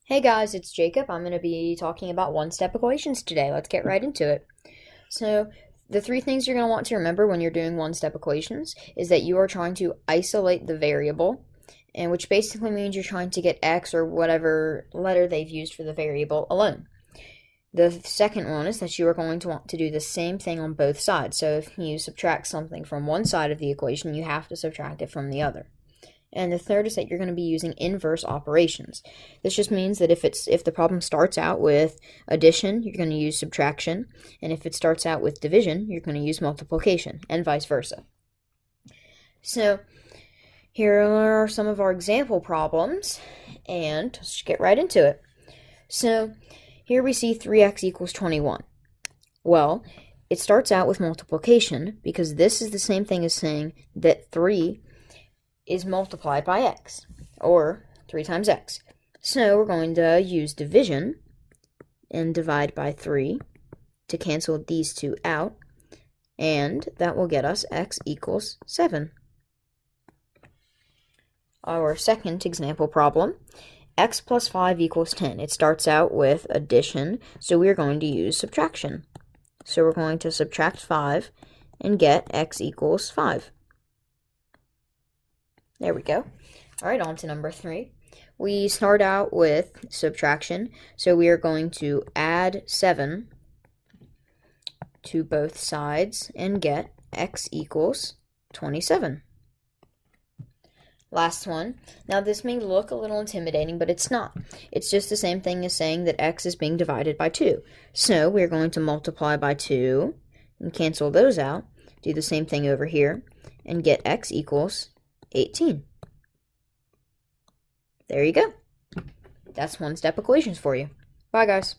Hey guys, it's Jacob. I'm going to be talking about one-step equations today. Let's get right into it. So, the three things you're going to want to remember when you're doing one-step equations is that you are trying to isolate the variable, and which basically means you're trying to get x or whatever letter they've used for the variable alone. The second one is that you are going to want to do the same thing on both sides. So if you subtract something from one side of the equation, you have to subtract it from the other. And the third is that you're going to be using inverse operations. This just means that if the problem starts out with addition, you're going to use subtraction, and if it starts out with division, you're going to use multiplication, and vice versa. So here are some of our example problems, and let's get right into it. So here we see 3x equals 21. Well, it starts out with multiplication because this is the same thing as saying that 3 is multiplied by x, or 3 times x. So we're going to use division and divide by 3 to cancel these two out, and that will get us x equals 7. Our second example problem, x plus 5 equals 10. It starts out with addition, so we're going to use subtraction. So we're going to subtract 5 and get x equals 5. There we go. All right, on to number 3. We start out with subtraction, so we are going to add 7 to both sides and get x equals 27. Last one. Now this may look a little intimidating, but it's not. It's just the same thing as saying that x is being divided by 2. So we're going to multiply by 2 and cancel those out, do the same thing over here, and get x equals 18. There you go. That's one-step equations for you. Bye, guys.